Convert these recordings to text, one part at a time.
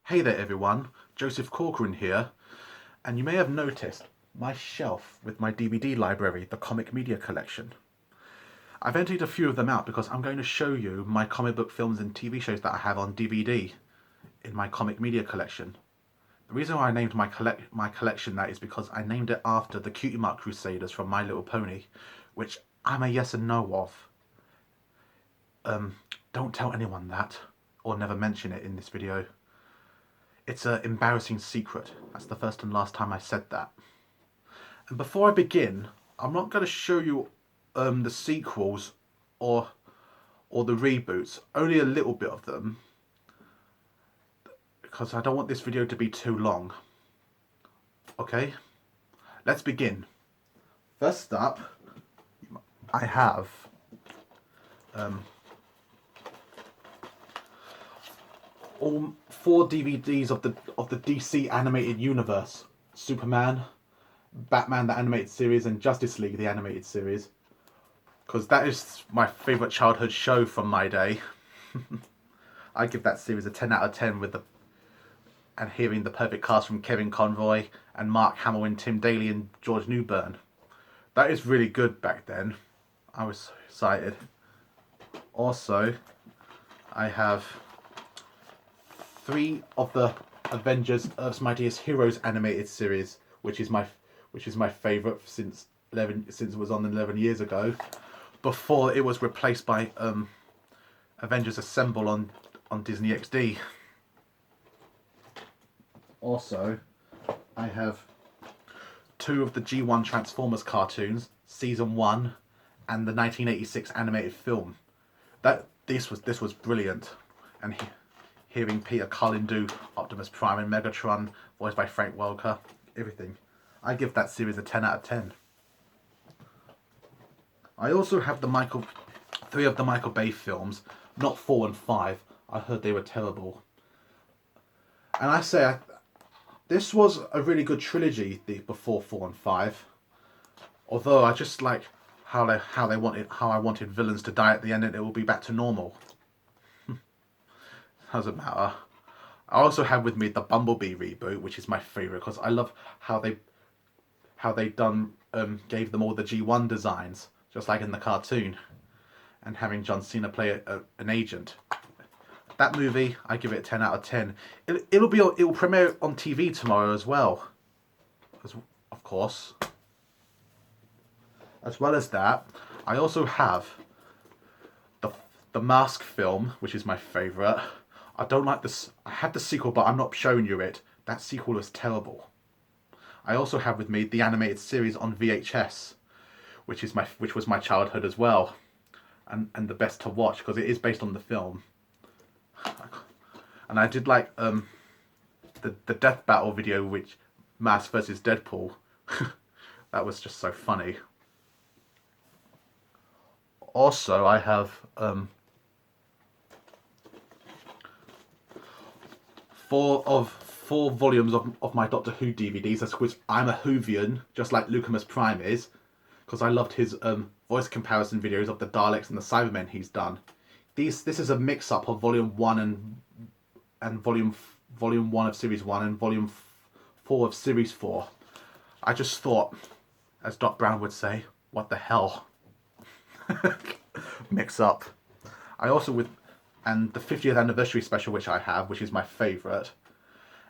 Hey there everyone, Joseph Corcoran here, and you may have noticed my shelf with my DVD library, the Comic Media Collection. I've emptied a few of them out because I'm going to show you my comic book films and TV shows that I have on DVD in my Comic Media Collection. The reason why I named my collection that is because I named it after the Cutie Mark Crusaders from My Little Pony, which I'm a yes and no of. Don't tell anyone that, or never mention it in this video. It's an embarrassing secret. That's the first and last time I said that. And before I begin, I'm not going to show you the sequels or the reboots, only a little bit of them, because I don't want this video to be too long. Okay, let's begin. First up, I have all 4 DVDs of the DC animated universe: Superman, Batman the animated series, and Justice League the animated series, because that is my favourite childhood show from my day. I give that series a 10 out of 10 and hearing the perfect cast from Kevin Conroy and Mark Hamill and Tim Daly and George Newbern. That is really good back then. I was so excited. Also, I have 3 of the Avengers Earth's Mightiest Heroes animated series, which is my favourite since it was on 11 years ago, before it was replaced by Avengers Assemble on Disney XD. Also, I have 2 of the G1 Transformers cartoons, Season 1 and the 1986 animated film. This was brilliant, and hearing Peter Cullen do Optimus Prime and Megatron, voiced by Frank Welker, everything. I give that series a 10 out of 10. I also have 3 of the Michael Bay films, not 4 and 5. I heard they were terrible. And I say, this was a really good trilogy before 4 and 5. Although I just like how I wanted villains to die at the end and it will be back to normal. Doesn't matter. I also have with me the Bumblebee reboot, which is my favourite because I love how they gave them all the G1 designs, just like in the cartoon, and having John Cena play an agent. That movie, I give it a 10 out of 10. It will premiere on TV tomorrow as well, of course. As well as that, I also have the Mask film, which is my favourite. I don't like this. I had the sequel, but I'm not showing you it. That sequel was terrible. I also have with me the animated series on VHS, which was my childhood as well, and the best to watch because it is based on the film. And I did like the death battle video, which Mask versus Deadpool. That was just so funny. Also, I have 4 volumes of my Doctor Who DVDs, as which I'm a Whovian, just like Lucamus Prime is, because I loved his voice comparison videos of the Daleks and the Cybermen he's done. This is a mix-up of Volume 1 and Volume 1 of Series 1 and Volume 4 of Series 4. I just thought, as Doc Brown would say, what the hell? Mix up. I also and the 50th anniversary special, which I have, which is my favourite,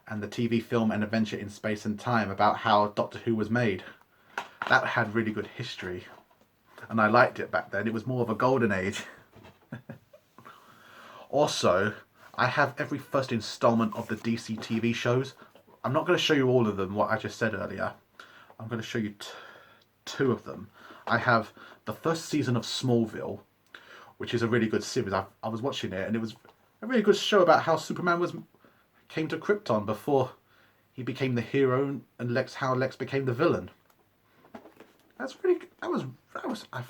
and the TV film An Adventure in Space and Time about how Doctor Who was made. That had really good history, and I liked it back then. It was more of a golden age. Also, I have every first instalment of the DC TV shows. I'm not going to show you all of them, what I just said earlier. I'm going to show you 2 of them. I have the first season of Smallville, which is a really good series. I was watching it, and it was a really good show about how Superman came to Krypton before he became the hero, and how Lex became the villain. That was a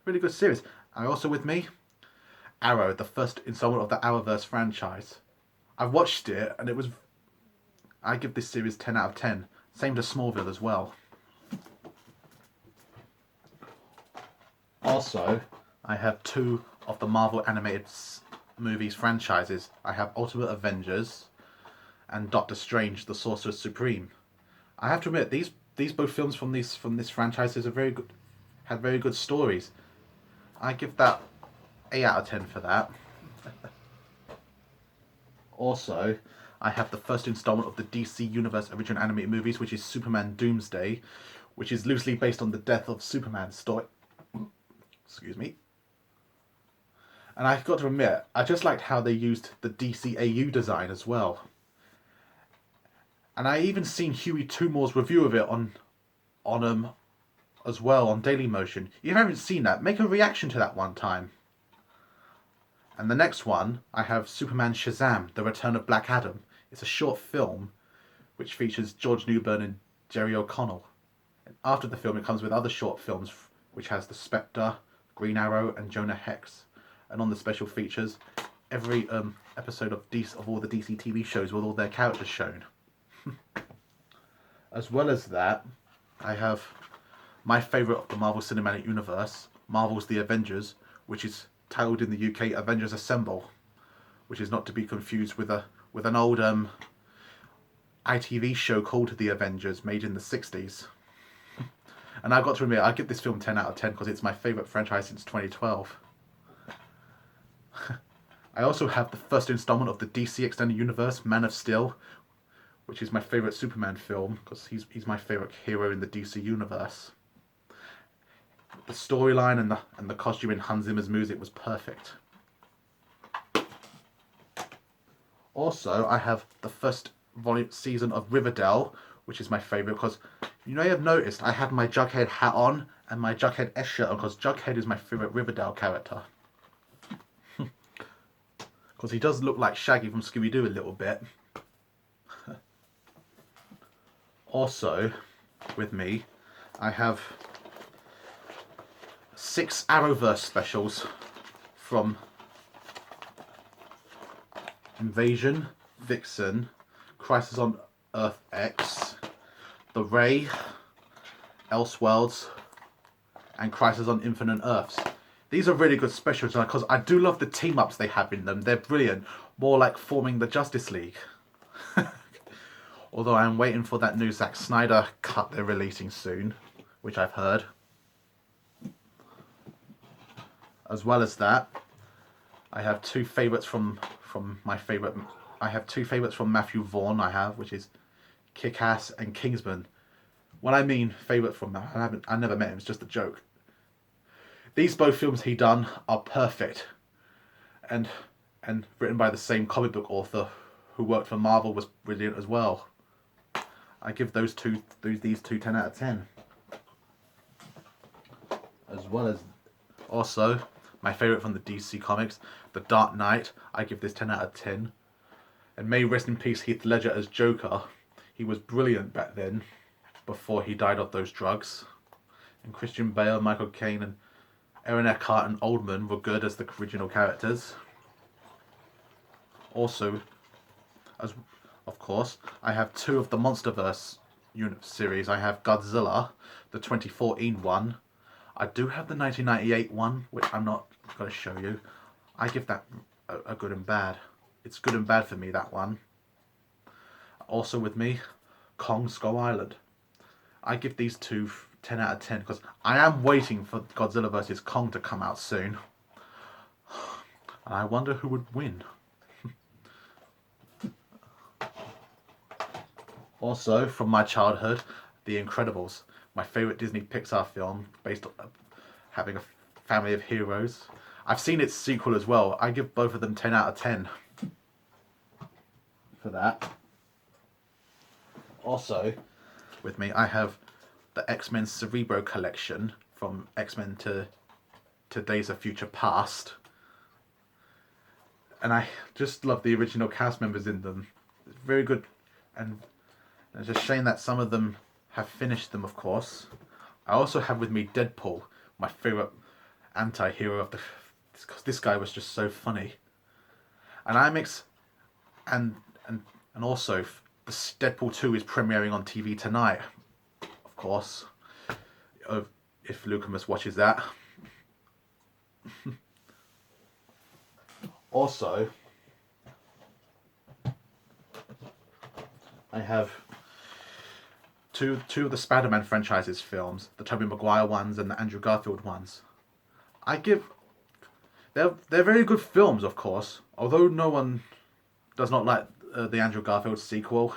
really good series. I also with me Arrow, the first installment of the Arrowverse franchise. I watched it, and I give this series 10 out of 10. Same to Smallville as well. Also, I have 2 of the Marvel animated movies franchises. I have Ultimate Avengers and Doctor Strange, the Sorcerer Supreme. I have to admit, these both films from this franchise are very good, had very good stories. I give that 8 out of 10 for that. Also, I have the first installment of the DC Universe original animated movies, which is Superman Doomsday, which is loosely based on the death of Superman's story. Excuse me. And I've got to admit, I just liked how they used the DCAU design as well. And I even seen Huey Tumore's review of it on as well on Dailymotion. If you haven't seen that, make a reaction to that one time. And the next one, I have Superman Shazam: The Return of Black Adam. It's a short film which features George Newbern and Jerry O'Connell. And after the film, it comes with other short films which has The Spectre, Green Arrow, and Jonah Hex. And on the special features, every episode of all the DC TV shows with all their characters shown. As well as that, I have my favourite of the Marvel Cinematic Universe, Marvel's The Avengers, which is titled in the UK Avengers Assemble, which is not to be confused with an old ITV show called The Avengers, made in the 60s. And I've got to admit, I give this film 10 out of 10 because it's my favourite franchise since 2012. I also have the first installment of the DC Extended Universe, Man of Steel, which is my favourite Superman film because he's my favourite hero in the DC universe. The storyline and the costume in Hans Zimmer's music was perfect. Also, I have the first season of Riverdale, which is my favourite because you may have noticed I have my Jughead hat on and my Jughead S shirt on because Jughead is my favourite Riverdale character. Because he does look like Shaggy from Scooby-Doo a little bit. Also, with me, I have 6 Arrowverse specials from Invasion, Vixen, Crisis on Earth X, The Ray, Elseworlds, and Crisis on Infinite Earths. These are really good specials because I do love the team-ups they have in them. They're brilliant. More like forming the Justice League. Although I'm waiting for that new Zack Snyder cut they're releasing soon, which I've heard. As well as that, I have 2 favourites from my favourite. I have 2 favourites from Matthew Vaughn. Which is Kick-Ass and Kingsman. When I mean favourite from that, I never met him. It's just a joke. These both films he done are perfect, and written by the same comic book author who worked for Marvel was brilliant as well. I give these two 10 out of 10. As well as also my favourite from the DC comics, The Dark Knight. I give this 10 out of 10. And may rest in peace Heath Ledger as Joker. He was brilliant back then, before he died of those drugs. And Christian Bale, Michael Caine, and Aaron Eckhart and Oldman were good as the original characters. Also, of course, I have 2 of the MonsterVerse series. I have Godzilla, the 2014 one. I do have the 1998 one, which I'm not going to show you. I give that a good and bad. It's good and bad for me, that one. Also with me, Kong Skull Island. I give these 2 10 out of 10 because I am waiting for Godzilla vs. Kong to come out soon. And I wonder who would win. Also, from my childhood, The Incredibles. My favourite Disney Pixar film based on having a family of heroes. I've seen its sequel as well. I give both of them 10 out of 10 for that. Also, with me, I have the X-Men Cerebro collection from X-Men to Days of Future Past. And I just love the original cast members in them. It's very good, and it's a shame that some of them have finished them, of course. I also have with me Deadpool, my favourite anti-hero of because this guy was just so funny. And and also the Deadpool 2 is premiering on TV tonight, of course, if Lucamus watches that. Also, I have two of the Spider-Man franchises films, the Tobey Maguire ones and the Andrew Garfield ones. They're very good films, of course. Although no one does not like the Andrew Garfield sequel,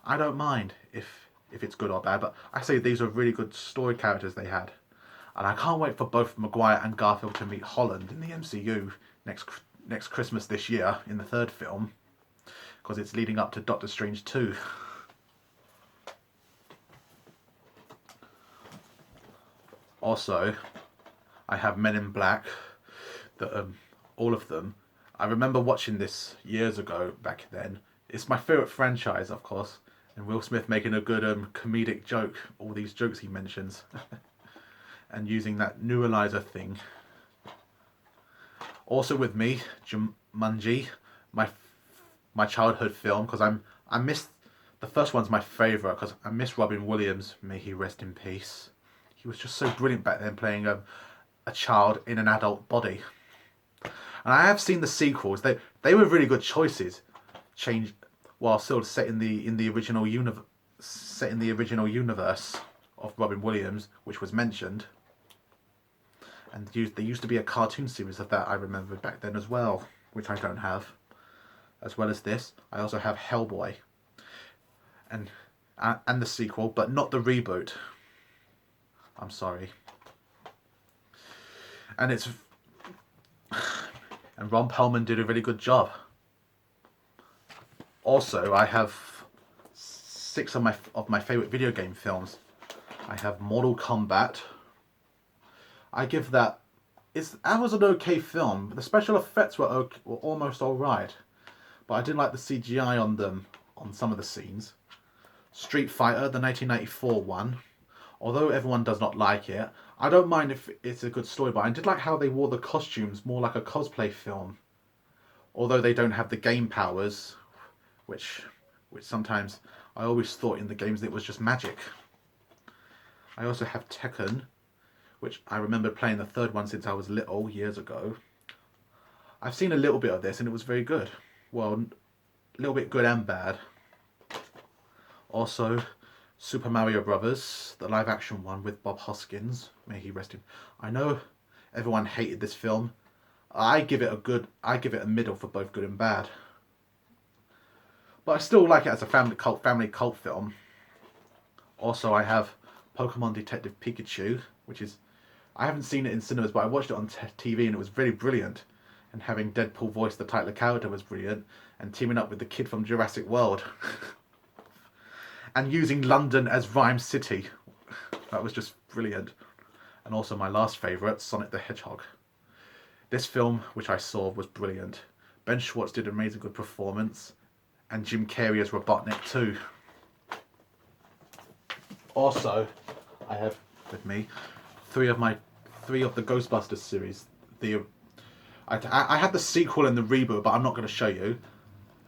I don't mind if it's good or bad. But I say these are really good story characters they had, and I can't wait for both Maguire and Garfield to meet Holland in the MCU next Christmas this year in the third film, because it's leading up to Doctor Strange 2. Also, I have Men in Black. All of them. I remember watching this years ago. Back then, it's my favorite franchise, of course. And Will Smith making a good comedic joke. All these jokes he mentions, and using that neuralizer thing. Also with me, Jumanji, my childhood film, because I missed the first one's my favorite because I miss Robin Williams. May he rest in peace. He was just so brilliant back then, playing a child in an adult body. And I have seen the sequels. They were really good choices, while still set in the original universe of Robin Williams, which was mentioned. And there used to be a cartoon series of that I remember back then as well, which I don't have. As well as this, I also have Hellboy, and the sequel, but not the reboot. I'm sorry. And Ron Perlman did a really good job. Also, I have 6 of my favorite video game films. I have Mortal Kombat. I give that. That was an okay film. The special effects were almost alright, but I didn't like the CGI on them on some of the scenes. Street Fighter, the 1994 one. Although everyone does not like it, I don't mind if it's a good story, but I did like how they wore the costumes more like a cosplay film. Although they don't have the game powers, which sometimes I always thought in the games it was just magic. I also have Tekken, which I remember playing the third one since I was little, years ago. I've seen a little bit of this and it was very good. Well, a little bit good and bad. Also, Super Mario Brothers, the live action one with Bob Hoskins. May he rest in. I know everyone hated this film. I give it a middle for both good and bad. But I still like it as a family cult film. Also, I have Pokemon Detective Pikachu, which is, I haven't seen it in cinemas, but I watched it on TV and it was very brilliant. And having Deadpool voice the title character was brilliant. And teaming up with the kid from Jurassic World. And using London as Rhyme City. That was just brilliant. And also my last favourite, Sonic the Hedgehog. This film, which I saw, was brilliant. Ben Schwartz did an amazing good performance. And Jim Carrey as Robotnik too. Also, I have with me three of the Ghostbusters series. I had the sequel and the reboot, but I'm not going to show you.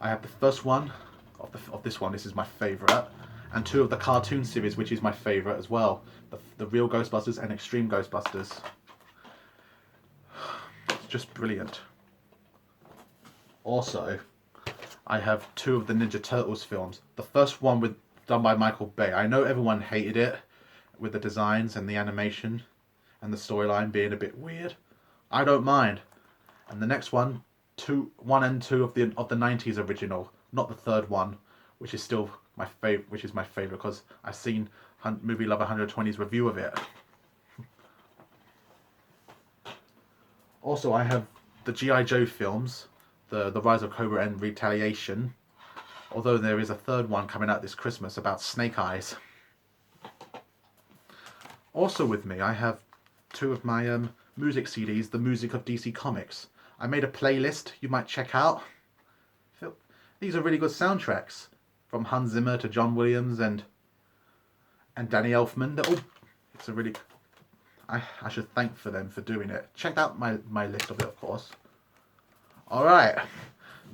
I have the first one of this one. This is my favourite, and 2 of the cartoon series, which is my favourite as well. The Real Ghostbusters and Extreme Ghostbusters. It's just brilliant. Also, I have 2 of the Ninja Turtles films. The first one done by Michael Bay. I know everyone hated it with the designs and the animation and the storyline being a bit weird. I don't mind. And the next one, 1 and 2 of the 90s original, not the third one, which is still my favorite. Which is my favorite because I've seen Movie Love 120's review of it. Also, I have the G.I. Joe films, the Rise of Cobra and Retaliation. Although there is a third one coming out this Christmas about Snake Eyes. Also with me, I have 2 of my music CDs, the music of DC Comics. I made a playlist you might check out. These are really good soundtracks, from Hans Zimmer to John Williams and Danny Elfman. It's a really, I should thank for them for doing it. Check out my list of it, of course. All right,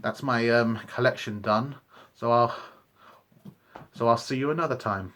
that's my collection done. So I'll see you another time.